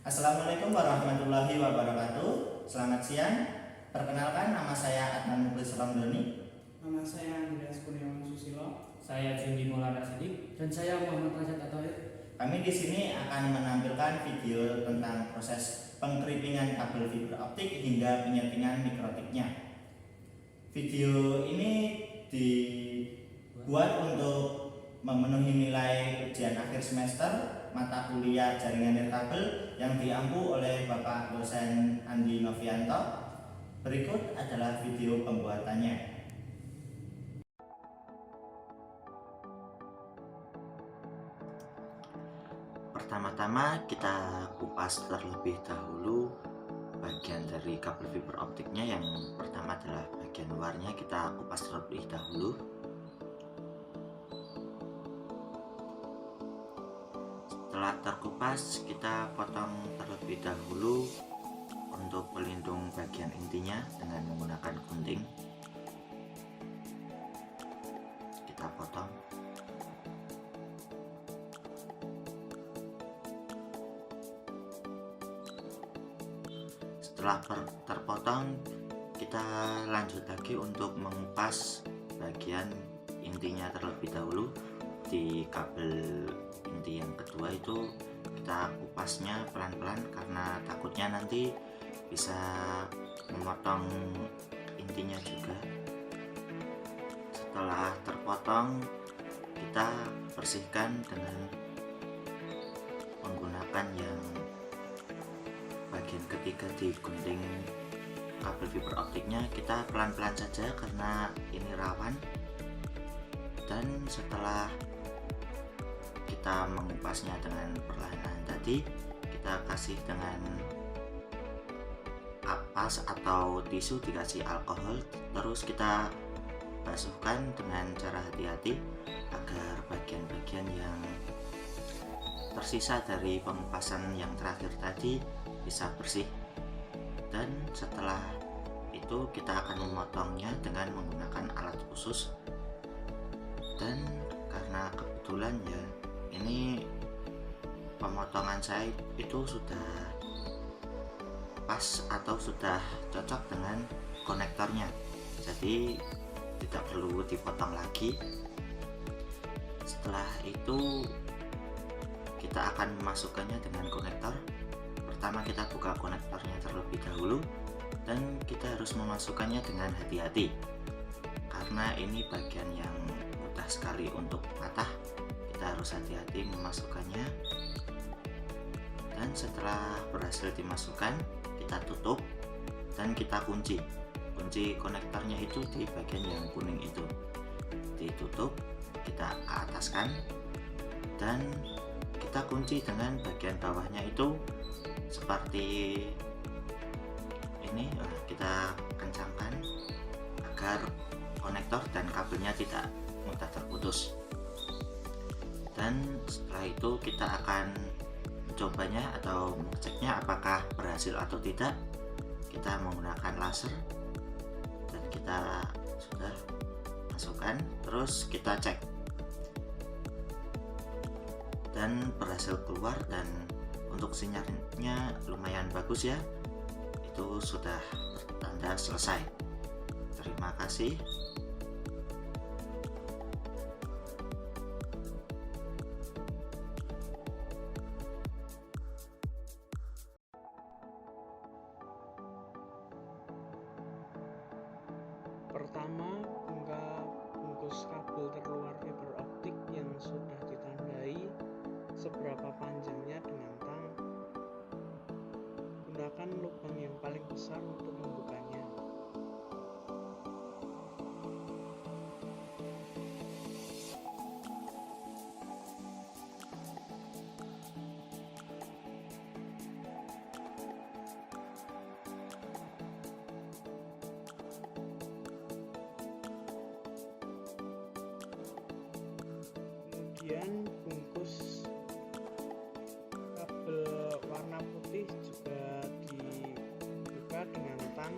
Assalamualaikum warahmatullahi wabarakatuh. Selamat siang. Perkenalkan, nama saya Adnan Mukhlis Romdoni. Nama saya Andreas Kurniawan Susilo. Saya Jundi Maulana Sidik. Dan saya Muhammad Rajat Atohir. Kami di sini akan menampilkan video tentang proses pengkeripingan kabel fiber optik hingga penyetingan mikrotiknya. Video ini dibuat untuk memenuhi nilai ujian akhir semester mata kuliah jaringan nirkabel yang diampu oleh Bapak dosen Andi Novianto. Berikut adalah video pembuatannya. Pertama-tama kita kupas terlebih dahulu bagian dari kabel fiber optiknya. Yang pertama adalah bagian luarnya, kita kupas terlebih dahulu. Setelah terkupas, kita potong terlebih dahulu untuk pelindung bagian intinya dengan menggunakan gunting. Kita potong. Setelah terpotong, kita lanjut lagi untuk mengupas bagian intinya terlebih dahulu. Di kabel inti yang kedua itu kita kupasnya pelan-pelan karena takutnya nanti bisa memotong intinya juga. Setelah terpotong, kita bersihkan dengan menggunakan yang bagian ketiga di gunting kabel fiber optiknya. Kita pelan-pelan saja karena ini rawan. Dan setelah kita mengupasnya dengan perlahan tadi, kita kasih dengan ampas atau tisu, dikasih alkohol, terus kita basuhkan dengan cara hati-hati agar bagian-bagian yang tersisa dari pengupasan yang terakhir tadi bisa bersih. Dan setelah itu kita akan memotongnya dengan menggunakan alat khusus. Dan karena kebetulan ya ini pemotongan saya itu sudah pas atau sudah cocok dengan konektornya, jadi tidak perlu dipotong lagi. Setelah itu kita akan memasukkannya dengan konektor. Pertama kita buka konektornya terlebih dahulu dan kita harus memasukkannya dengan hati-hati karena ini bagian yang mudah sekali untuk patah. Kita harus hati-hati memasukkannya. Dan setelah berhasil dimasukkan, kita tutup dan kita kunci konektornya itu di bagian yang kuning itu. Ditutup, kita ataskan dan kita kunci dengan bagian bawahnya itu seperti ini. Kita kencangkan agar konektor dan kabelnya tidak mudah terputus. Dan setelah itu kita akan mencobanya atau mengeceknya apakah berhasil atau tidak. Kita menggunakan laser dan kita sudah masukkan, terus kita cek dan berhasil keluar. Dan untuk sinyalnya lumayan bagus ya, itu sudah bertanda selesai. Terima kasih. Pertama, unggah bungkus kabel terluar fiber optik yang sudah ditandai seberapa panjangnya dengan tang. Gunakan lubang yang paling besar untuk membukanya. Kemudian bungkus kabel warna putih juga dibuka dengan tang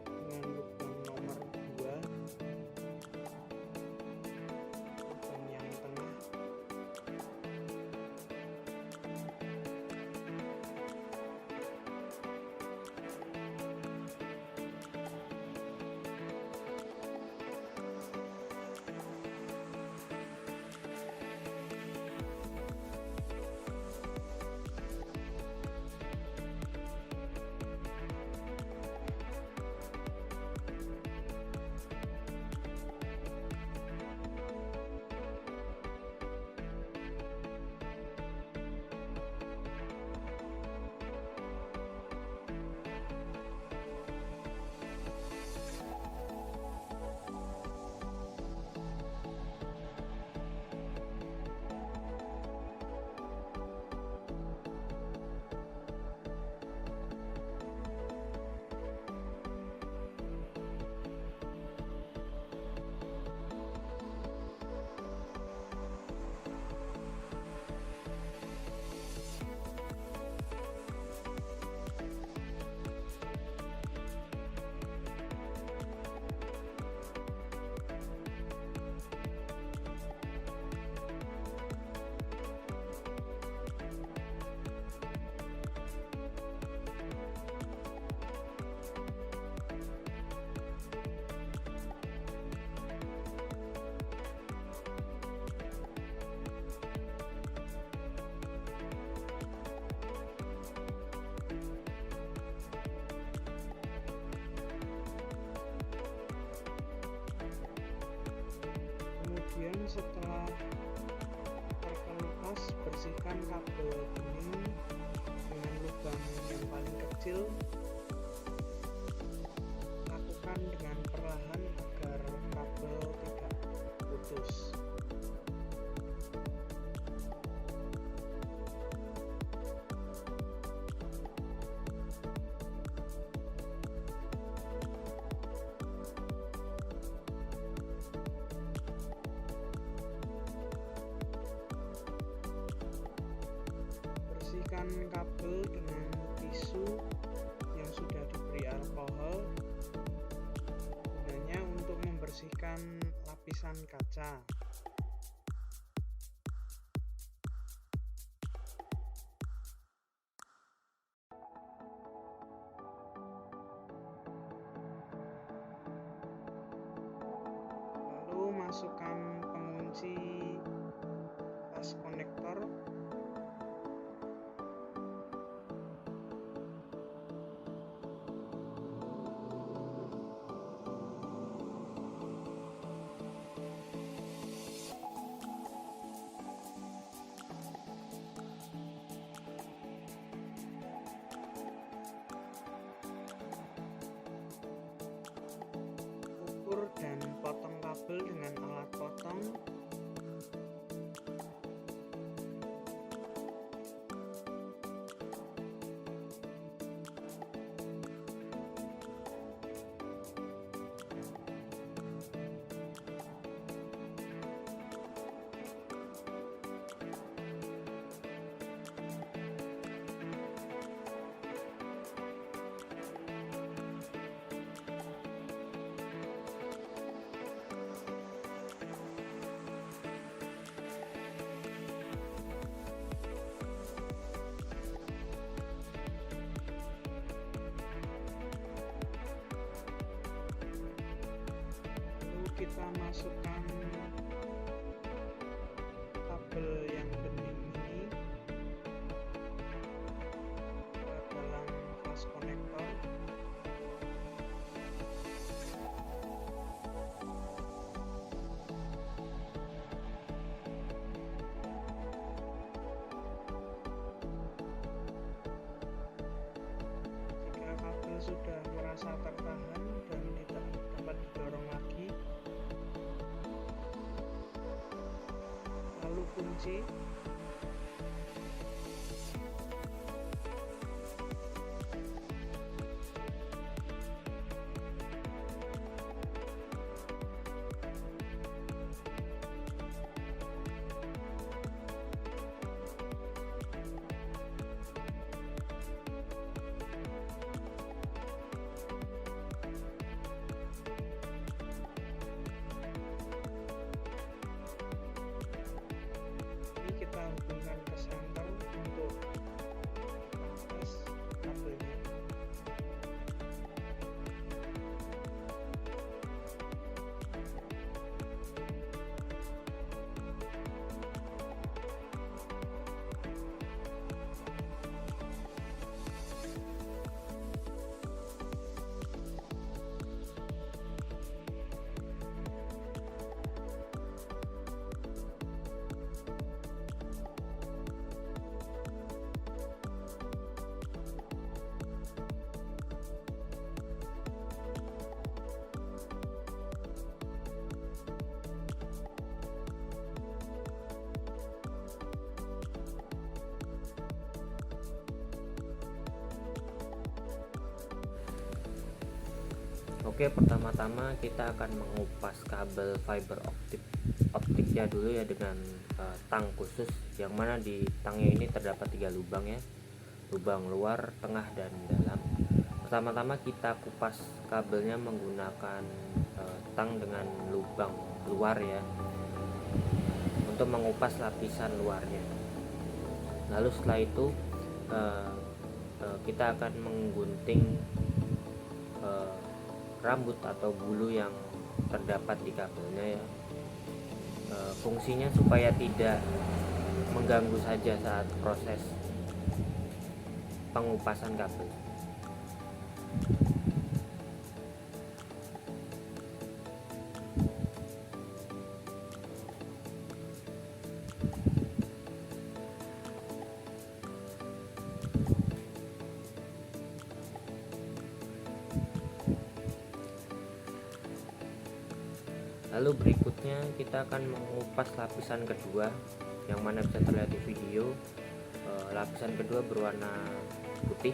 dengan lubang nomor 2, lubang yang tengah. kabel bening dengan lubang yang paling kecil, lakukan dengan perlahan agar kabel tidak putus. Bersihkan kabel dengan tisu yang sudah diberi alkohol, gunanya untuk membersihkan lapisan kaca. Lalu masukkan pengunci tas konektor. Ukur dan potong kabel dengan alat potong. Kita masukkan kabel yang bening ini ke dalam vas konektor. Jika kabel sudah merasa tertahan dan tidak dapat didorong lagi, lalu kunci. Ini kita hubungkan ke senter untuk tes kabelnya. Oke, pertama-tama kita akan mengupas kabel fiber optiknya dulu ya dengan tang khusus, yang mana di tangnya ini terdapat 3 lubang ya, lubang luar, tengah, dan dalam. Pertama-tama kita kupas kabelnya menggunakan tang dengan lubang luar ya, untuk mengupas lapisan luarnya. Lalu setelah itu kita akan menggunting rambut atau bulu yang terdapat di kabelnya ya. Fungsinya supaya tidak mengganggu saja saat proses pengupasan kabel. Lalu berikutnya kita akan mengupas lapisan kedua, yang mana bisa terlihat di video. Lapisan kedua berwarna putih.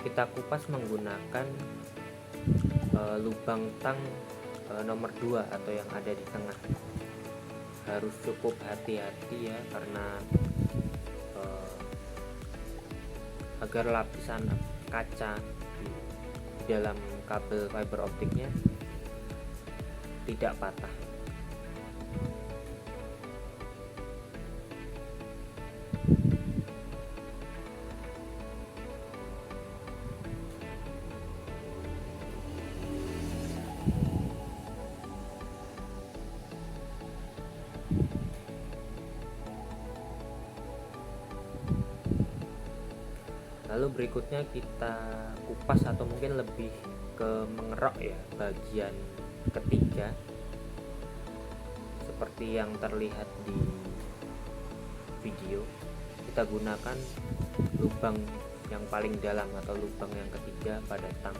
Kita kupas menggunakan lubang tang nomor 2 atau yang ada di tengah. Harus cukup hati-hati ya, karena agar lapisan kaca di dalam kabel fiber optiknya tidak patah. Lalu berikutnya kita kupas atau mungkin lebih ke mengerok ya bagian ketiga, seperti yang terlihat di video. Kita gunakan lubang yang paling dalam atau lubang yang ketiga pada tang.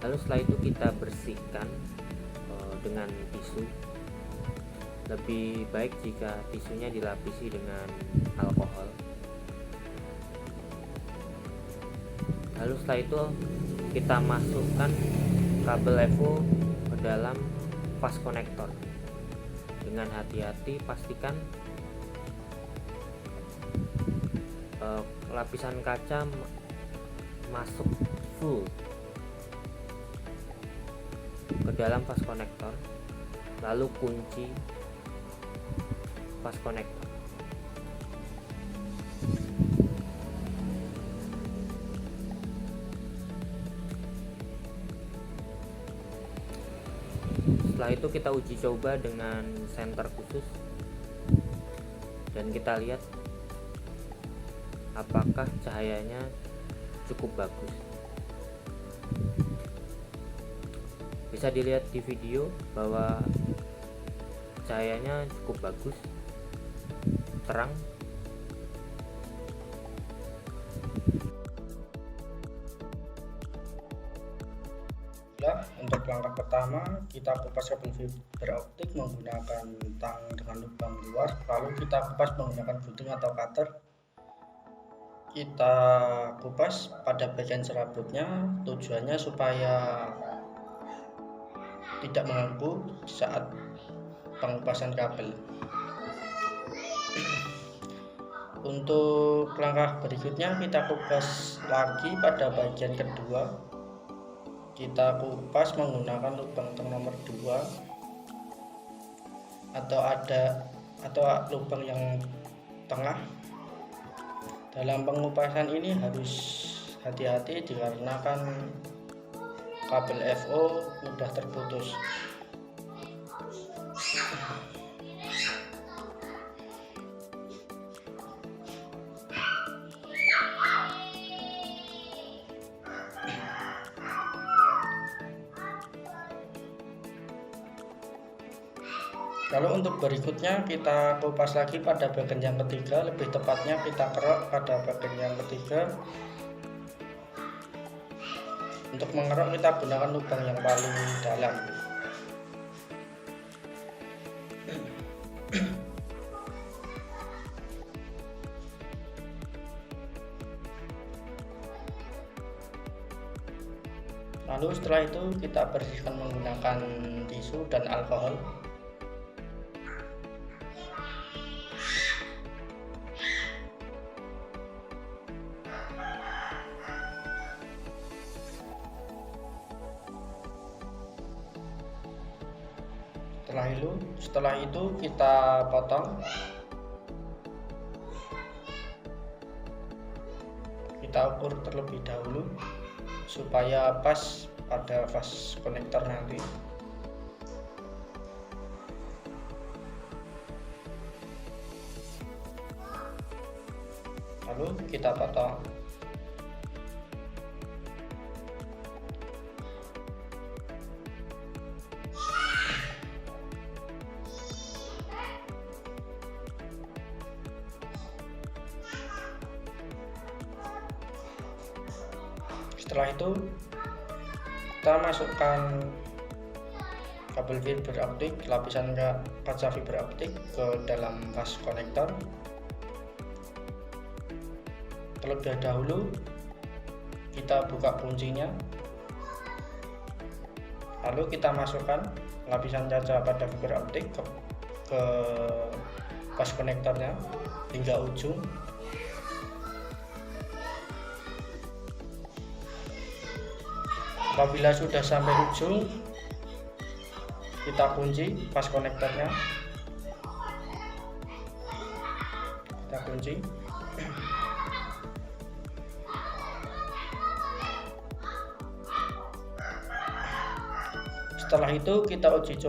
Lalu setelah itu kita bersihkan dengan tisu. Lebih baik jika tisunya dilapisi dengan alkohol. Lalu setelah itu kita masukkan kabel EVO ke dalam fast connector. Dengan hati-hati pastikan lapisan kaca masuk full ke dalam fast connector. Lalu kunci fast connector. Setelah itu kita uji coba dengan senter khusus dan kita lihat apakah cahayanya cukup bagus. Bisa dilihat di video bahwa cahayanya cukup bagus, terang. Untuk langkah pertama, kita kupas kabel fiber optik menggunakan tang dengan lubang luar, lalu kita kupas menggunakan gunting atau cutter. Kita kupas pada bagian serabutnya, tujuannya supaya tidak mengganggu saat pengupasan kabel. Untuk langkah berikutnya, kita kupas lagi pada bagian kedua. Kita kupas menggunakan lubang tang nomor 2 atau lubang yang tengah. Dalam pengupasan ini harus hati-hati dikarenakan kabel FO mudah terputus. Lalu untuk berikutnya kita kupas lagi pada bagian yang ketiga, lebih tepatnya kita kerok pada bagian yang ketiga. Untuk mengerok kita gunakan lubang yang paling dalam. Lalu setelah itu kita bersihkan menggunakan tisu dan alkohol. Setelah itu kita potong. Kita ukur terlebih dahulu supaya pas pada fast connector nanti. Lalu kita potong. Setelah itu kita masukkan kabel fiber optik lapisan kaca fiber optik ke dalam vas konektor. Terlebih dahulu kita buka kuncinya, lalu kita masukkan lapisan kaca pada fiber optik ke vas konektornya hingga ujung. Apabila sudah sampai ujung, kita kunci vas konektornya. Kita kunci. Setelah itu kita uji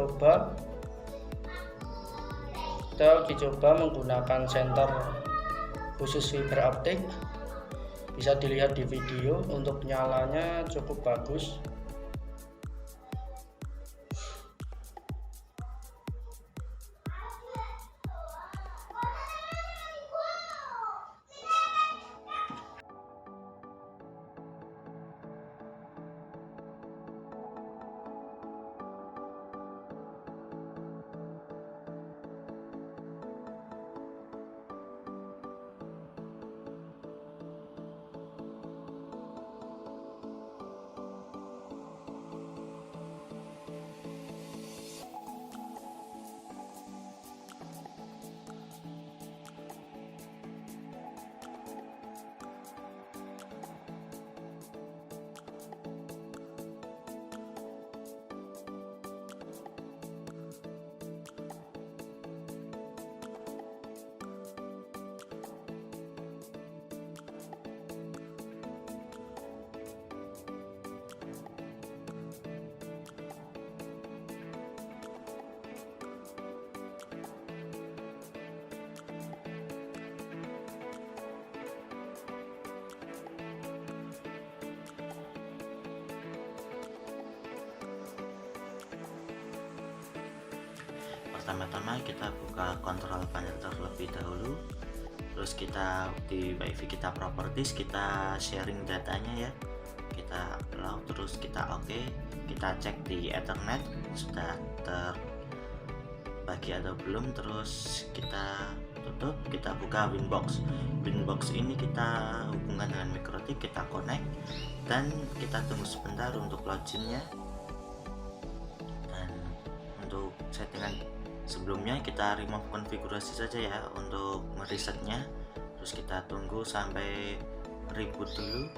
coba menggunakan senter khusus fiber optik. Bisa dilihat di video, untuk nyalanya cukup bagus. Pertama-tama kita buka kontrol panel terlebih dahulu, terus kita di WiFi kita properties, kita sharing datanya ya, kita allow, terus kita oke, kita cek di Ethernet sudah terbagi atau belum, terus kita tutup, kita buka Winbox. Winbox ini kita hubungkan dengan MikroTik, kita connect dan kita tunggu sebentar untuk loginnya. Dan untuk settingan sebelumnya kita remove konfigurasi saja ya untuk meresetnya, terus kita tunggu sampai reboot dulu,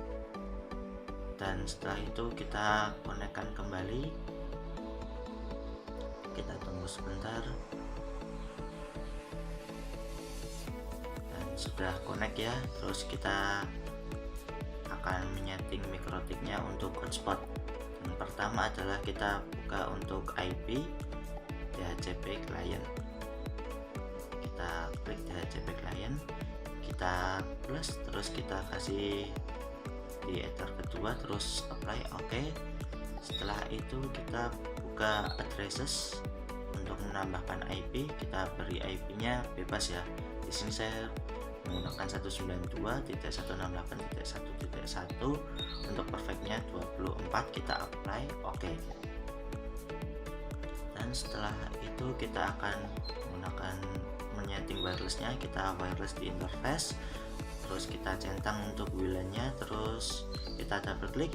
dan setelah itu kita konekkan kembali, kita tunggu sebentar dan sudah connect ya. Terus kita akan menyeting MikroTiknya untuk hotspot. Yang pertama adalah kita buka untuk IP DHCP client, kita klik DHCP client, kita plus, terus kita kasih di ether kedua, terus apply oke. Setelah itu kita buka addresses untuk menambahkan IP, kita beri IP nya bebas ya. Di sini saya menggunakan 192.168.1.1. untuk perfectnya 24, kita apply oke. Dan setelah itu kita akan menggunakan menyeting wirelessnya, kita wireless di interface, terus kita centang untuk WLAN-nya, terus kita double klik,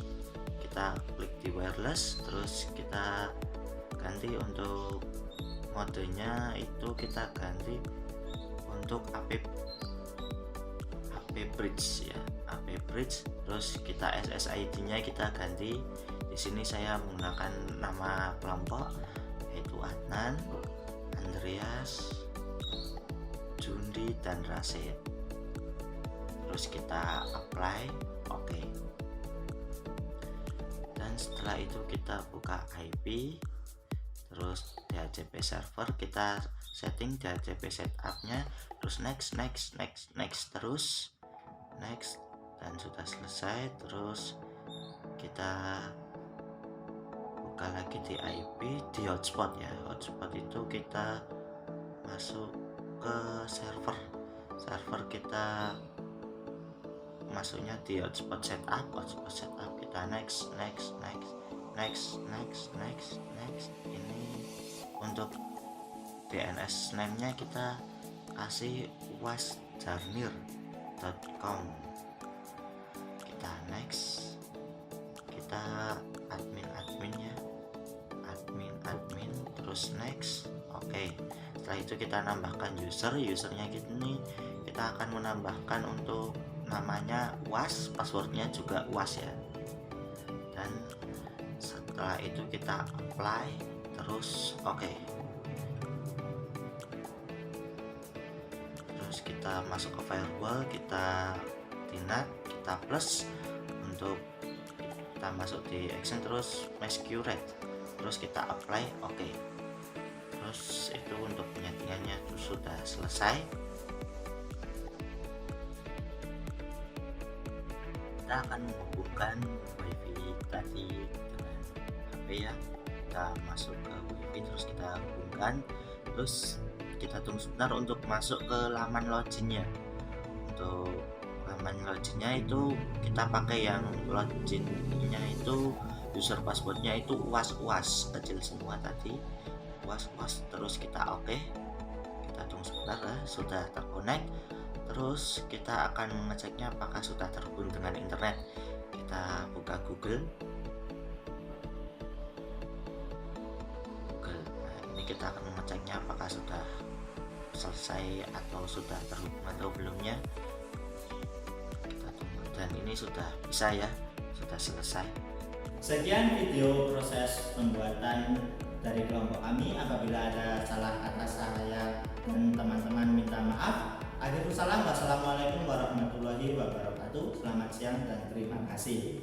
kita klik di wireless, terus kita ganti untuk modenya, itu kita ganti untuk AP bridge ya, AP bridge. Terus kita SSID-nya kita ganti. Di sini saya menggunakan nama kelompok yaitu Adnan, Andreas, Jundi, dan Rasid. Terus kita apply oke. Dan setelah itu kita buka IP, terus DHCP server, kita setting DHCP setupnya, terus next terus next, dan sudah selesai. Terus kita buka lagi di IP, di hotspot ya. Hotspot itu kita masuk ke server kita masuknya di hotspot setup kita next next. Ini untuk DNS name nya kita kasih wasjarnir.com. Kita next, kita admin ya, admin terus next. Oke, setelah itu kita nambahkan usernya gini. Kita akan menambahkan untuk namanya was, passwordnya juga was ya. Dan setelah itu kita apply terus oke. Terus kita masuk ke firewall, kita tinat, kita plus untuk kita masuk di action, terus masquerade, terus kita apply oke. Terus itu untuk penyetingannya sudah selesai. Kita akan menghubungkan wifi tadi dengan HP ya. Kita masuk ke wifi, terus kita hubungkan, terus kita tunggu sebentar untuk masuk ke laman loginnya. Untuk laman loginnya itu kita pakai yang loginnya itu user passwordnya itu was kecil semua tadi, was. Terus kita oke. Kita tunggu sebentar ya, sudah terkonek. Terus kita akan mengeceknya apakah sudah terhubung dengan internet. Kita buka Google. Nah, ini kita akan mengeceknya apakah sudah selesai atau sudah terhubung atau belumnya. Kita tunggu, dan ini sudah bisa ya, sudah selesai. Sekian video proses pembuatan dari kelompok kami. Apabila ada salah kata saya dan teman-teman minta maaf. Wassalamualaikum warahmatullahi wabarakatuh. Selamat siang dan terima kasih.